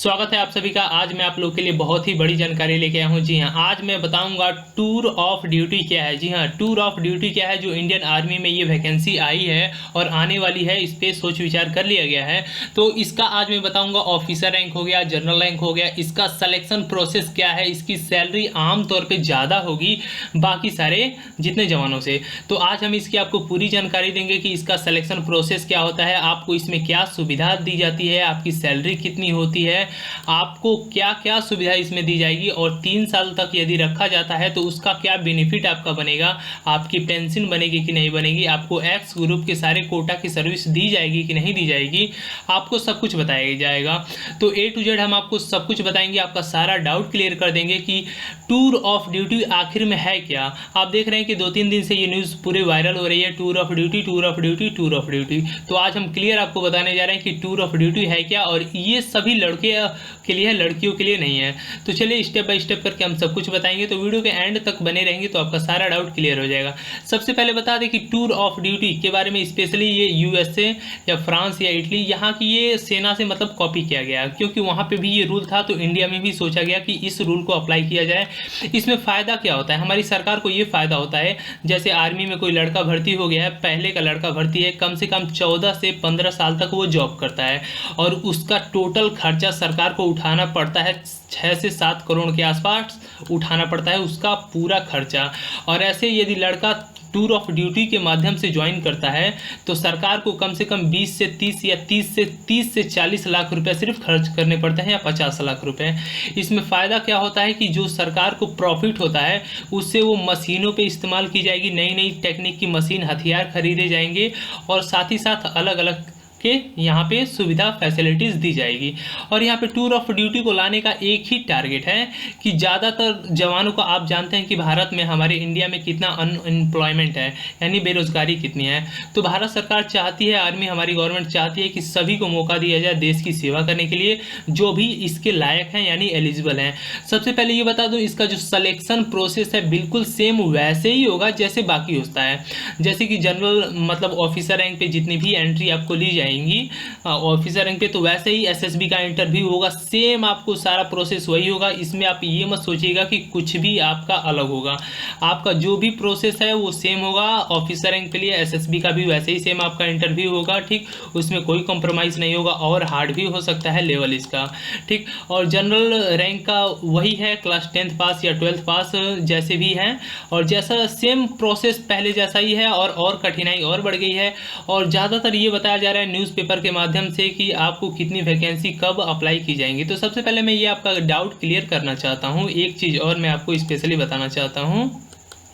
स्वागत है आप सभी का। आज मैं आप लोग के लिए बहुत ही बड़ी जानकारी लेके आया हूँ। जी हाँ, आज मैं बताऊंगा टूर ऑफ ड्यूटी क्या है। जी हाँ, टूर ऑफ ड्यूटी क्या है, जो इंडियन आर्मी में ये वैकेंसी आई है और आने वाली है, इस पर सोच विचार कर लिया गया है। तो इसका आज मैं बताऊंगा ऑफिसर रैंक हो गया, जनरल रैंक हो गया, इसका सिलेक्शन प्रोसेस क्या है, इसकी सैलरी आमतौर पर ज़्यादा होगी बाकी सारे जितने जवानों से। तो आज हम इसकी आपको पूरी जानकारी देंगे कि इसका सिलेक्शन प्रोसेस क्या होता है, आपको इसमें क्या सुविधा दी जाती है, आपकी सैलरी कितनी होती है, आपको क्या क्या सुविधा इसमें दी जाएगी, और 3 साल तक यदि रखा जाता है तो उसका क्या बेनिफिट आपका बनेगा, आपकी पेंशन बनेगी कि नहीं बनेगी, आपको एक्स ग्रुप के सारे कोटा की सर्विस दी जाएगी कि नहीं दी जाएगी, आपको सब कुछ बताया जाएगा। तो ए टू जेड हम आपको सब कुछ बताएंगे, आपका सारा डाउट क्लियर कर देंगे कि टूर ऑफ ड्यूटी आखिर में है क्या। आप देख रहे हैं कि 2-3 दिन से ये न्यूज़ पूरे वायरल हो रही है, tour of duty, tour of duty, tour of duty. तो आज हम क्लियर आपको बताने जा रहे हैं कि टूर ऑफ ड्यूटी है क्या, और ये सभी लड़के के लिए है, लड़कियों के लिए नहीं है। तो चलिए स्टेप बाय स्टेप करके हम सब कुछ बताएंगे, तो वीडियो के एंड तक बने रहेंगे तो आपका सारा डाउट क्लियर हो जाएगा। सबसे पहले बता दें कि टूर ऑफ ड्यूटी के बारे में, स्पेशली ये यूएसए या फ्रांस या इटली, यहाँ की ये सेना से मतलब कॉपी किया गया, क्योंकि वहाँ पे भी ये रूल था, तो इंडिया में भी सोचा गया कि इस रूल को अप्लाई किया जाए। इसमें फ़ायदा क्या होता है, हमारी सरकार को ये फ़ायदा होता है, जैसे आर्मी में कोई लड़का भर्ती हो गया है, पहले का लड़का भर्ती है, कम से कम 14 से 15 साल तक वो जॉब करता है, और उसका टोटल खर्चा सरकार को उठाना पड़ता है 6 से 7 करोड़ के आसपास उठाना पड़ता है उसका पूरा खर्चा। और ऐसे यदि लड़का टूर ऑफ ड्यूटी के माध्यम से ज्वाइन करता है तो सरकार को कम से कम 20 से 30 या 30 से 40 लाख रुपए सिर्फ खर्च करने पड़ते हैं, या 50 लाख रुपए। इसमें फ़ायदा क्या होता है कि जो सरकार को प्रॉफिट होता है उससे वो मशीनों पे इस्तेमाल की जाएगी, नई नई टेक्निक की मशीन, हथियार खरीदे जाएंगे, और साथ ही साथ अलग अलग के यहाँ पे सुविधा फैसिलिटीज़ दी जाएगी। और यहाँ पे टूर ऑफ ड्यूटी को लाने का एक ही टारगेट है कि ज़्यादातर जवानों को, आप जानते हैं कि भारत में, हमारे इंडिया में कितना अनएम्प्लॉयमेंट है, यानी बेरोजगारी कितनी है। तो भारत सरकार चाहती है, आर्मी हमारी गवर्नमेंट चाहती है कि सभी को मौका दिया जाए देश की सेवा करने के लिए, जो भी इसके लायक हैं यानी एलिजिबल हैं। सबसे पहले ये बता दूँ, इसका जो सलेक्शन प्रोसेस है बिल्कुल सेम वैसे ही होगा जैसे बाकी होता है। जैसे कि जनरल मतलब ऑफिसर रैंक पे जितनी भी एंट्री आपको ली जाएगी ऑफिसर रैंक पे, तो वैसे ही एसएसबी का इंटरव्यू होगा, सेम आपको सारा प्रोसेस वही होगा। इसमें आप ये मत सोचिएगा कि कुछ भी आपका अलग होगा, आपका जो भी प्रोसेस है वो सेम होगा। ऑफिसर रैंक के लिए एसएसबी का भी वैसे ही सेम आपका इंटरव्यू होगा, ठीक, उसमें कोई कॉम्प्रोमाइज़ नहीं होगा, और हार्ड भी हो सकता है लेवल इसका, ठीक। और जनरल रैंक का वही है, क्लास 10th पास या 12th पास जैसे भी हैं, और जैसा सेम प्रोसेस पहले जैसा ही है, और कठिनाई और बढ़ गई है। और ज़्यादातर ये बताया जा रहा है न्यूज़पेपर के माध्यम से कि आपको कितनी वैकेंसी कब अप्लाई की जाएंगी। तो सबसे पहले मैं ये आपका डाउट क्लियर करना चाहता हूँ। एक चीज़ और मैं आपको स्पेशली बताना चाहता हूँ,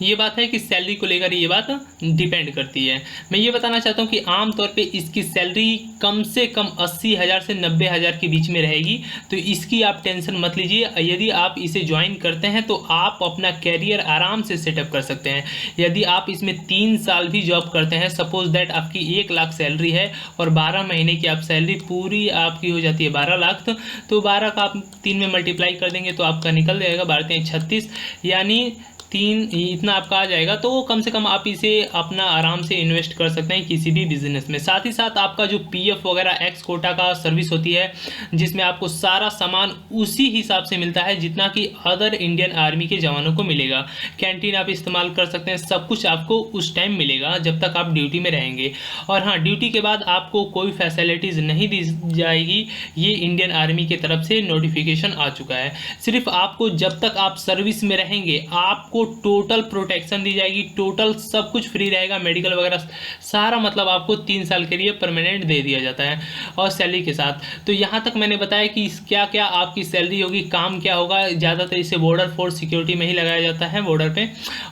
ये बात है कि सैलरी को लेकर ये बात डिपेंड करती है। मैं ये बताना चाहता हूँ कि आमतौर पे इसकी सैलरी कम से कम 80,000 से 90,000 के बीच में रहेगी, तो इसकी आप टेंशन मत लीजिए। यदि आप इसे ज्वाइन करते हैं तो आप अपना कैरियर आराम से सेटअप कर सकते हैं। यदि आप इसमें 3 साल भी जॉब करते हैं, सपोज दैट आपकी 1 लाख सैलरी है और 12 महीने की आप सैलरी पूरी आपकी हो जाती है 12 लाख, तो 12 का आप 3 में मल्टीप्लाई कर देंगे तो आपका निकल जाएगा 12 36, यानी 3 इतना आपका आ जाएगा। तो कम से कम आप इसे अपना आराम से इन्वेस्ट कर सकते हैं किसी भी बिजनेस में। साथ ही साथ आपका जो पीएफ वगैरह एक्स कोटा का सर्विस होती है, जिसमें आपको सारा सामान उसी हिसाब से मिलता है जितना कि अदर इंडियन आर्मी के जवानों को मिलेगा। कैंटीन आप इस्तेमाल कर सकते हैं, सब कुछ आपको उस टाइम मिलेगा जब तक आप ड्यूटी में रहेंगे। और हाँ, ड्यूटी के बाद आपको कोई फैसिलिटीज़ नहीं दी जाएगी, ये इंडियन आर्मी की तरफ से नोटिफिकेशन आ चुका है। सिर्फ आपको जब तक आप सर्विस में रहेंगे आपको टोटल प्रोटेक्शन दी जाएगी, टोटल सब कुछ फ्री रहेगा, मेडिकल वगैरह सारा, मतलब आपको 3 साल के लिए परमानेंट दे दिया जाता है, और सैलरी के साथ। तो यहाँ तक मैंने बताया कि क्या क्या आपकी सैलरी होगी, काम क्या होगा। ज़्यादातर इसे बॉर्डर फोर्स सिक्योरिटी में ही लगाया जाता है, बॉर्डर पे।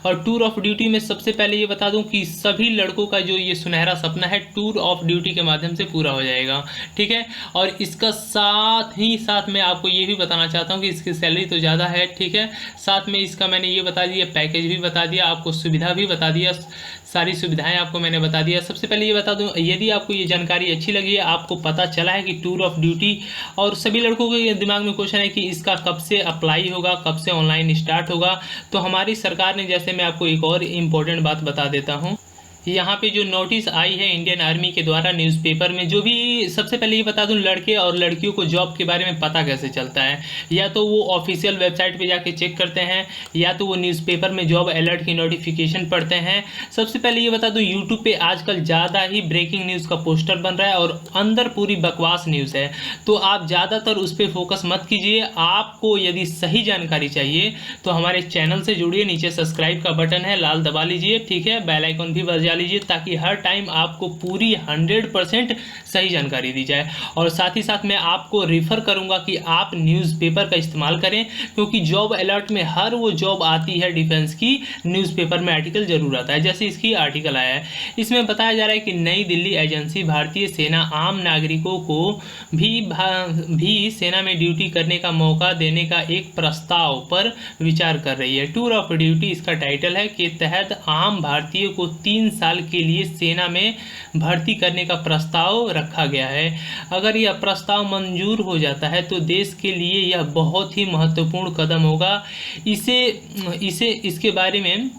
और टूर ऑफ ड्यूटी में सबसे पहले ये बता दूँ कि सभी लड़कों का जो ये सुनहरा सपना है टूर ऑफ ड्यूटी के माध्यम से पूरा हो जाएगा, ठीक है। और इसका साथ ही साथ मैं आपको ये भी बताना चाहता हूँ कि इसकी सैलरी तो ज़्यादा है, ठीक है, साथ में इसका मैंने ये बता दिया, पैकेज भी बता दिया, आपको सुविधा भी बता दिया, सारी सुविधाएं आपको मैंने बता दिया। सबसे पहले ये बता दूं, यदि आपको ये जानकारी अच्छी लगी है, आपको पता चला है कि टूर ऑफ ड्यूटी, और सभी लड़कों के दिमाग में क्वेश्चन है कि इसका कब से अप्लाई होगा, कब से ऑनलाइन स्टार्ट होगा, तो हमारी सरकार ने, जैसे मैं आपको एक और इम्पोर्टेंट बात बता देता हूँ, यहाँ पे जो नोटिस आई है इंडियन आर्मी के द्वारा न्यूज़पेपर में, जो भी सबसे पहले ये बता दूं, लड़के और लड़कियों को जॉब के बारे में पता कैसे चलता है, या तो वो ऑफिशियल वेबसाइट पे जाके चेक करते हैं, या तो वो न्यूज़पेपर में जॉब अलर्ट की नोटिफिकेशन पढ़ते हैं। सबसे पहले ये बता दूं, यूट्यूब पे आजकल ज़्यादा ही ब्रेकिंग न्यूज़ का पोस्टर बन रहा है और अंदर पूरी बकवास न्यूज़ है, तो आप ज़्यादातर उस पर फोकस मत कीजिए। आपको यदि सही जानकारी चाहिए तो हमारे चैनल से जुड़िए, नीचे सब्सक्राइब का बटन है लाल, दबा लीजिए, ठीक है, बेल आइकन भी बजा लीजिए, ताकि हर टाइम आपको पूरी 100% सही जानकारी दी जाए। और साथ ही साथ मैं आपको रेफर करूंगा कि आप न्यूज़पेपर का इस्तेमाल करें, क्योंकि जॉब अलर्ट में हर वो जॉब आती है डिफेंस की, न्यूज़पेपर में आर्टिकल जरूर आता है। जैसे इसकी आर्टिकल आया है, इसमें बताया जा रहा है कि नई दिल्ली एजेंसी भारतीय सेना आम नागरिकों को भी सेना में ड्यूटी करने का मौका देने का एक प्रस्ताव पर विचार कर रही है। टूर ऑफ ड्यूटी इसका टाइटल है, के तहत आम भारतीय को 3 साल के लिए सेना में भर्ती करने का प्रस्ताव रखा गया है। अगर यह प्रस्ताव मंजूर हो जाता है तो देश के लिए यह बहुत ही महत्वपूर्ण कदम होगा। इसके बारे में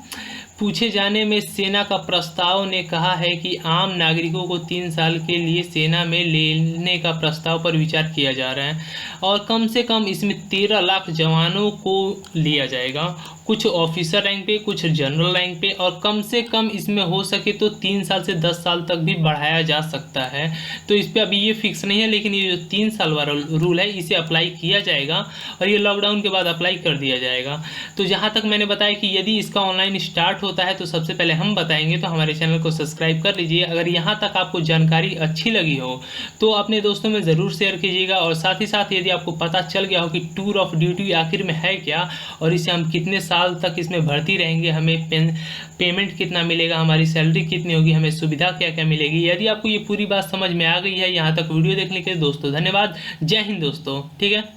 पूछे जाने में सेना का प्रस्ताव ने कहा है कि आम नागरिकों को 3 साल के लिए सेना में लेने का प्रस्ताव पर विचार किया जा रहा है, और कम से कम इसमें 13 लाख जवानों को लिया जाएगा, कुछ ऑफिसर रैंक पे, कुछ जनरल रैंक पे, और कम से कम इसमें हो सके तो 3 साल से 10 साल तक भी बढ़ाया जा सकता है। तो इस पर अभी ये फिक्स नहीं है, लेकिन ये जो 3 साल वाला रूल है इसे अप्लाई किया जाएगा, और ये लॉकडाउन के बाद अप्लाई कर दिया जाएगा। तो जहाँ तक मैंने बताया कि यदि इसका ऑनलाइन स्टार्ट होता है तो सबसे पहले हम बताएंगे, तो हमारे चैनल को सब्सक्राइब कर लीजिए। अगर यहाँ तक आपको जानकारी अच्छी लगी हो तो अपने दोस्तों में ज़रूर शेयर कीजिएगा, और साथ ही साथ यदि आपको पता चल गया हो कि टूर ऑफ ड्यूटी आखिर में है क्या, और इसे हम कितने साल तक इसमें भर्ती रहेंगे, हमें पेमेंट कितना मिलेगा, हमारी सैलरी कितनी होगी, हमें सुविधा क्या क्या मिलेगी, यदि आपको ये पूरी बात समझ में आ गई है यहाँ तक वीडियो देखने के लिए दोस्तों धन्यवाद। जय हिंद दोस्तों, ठीक है।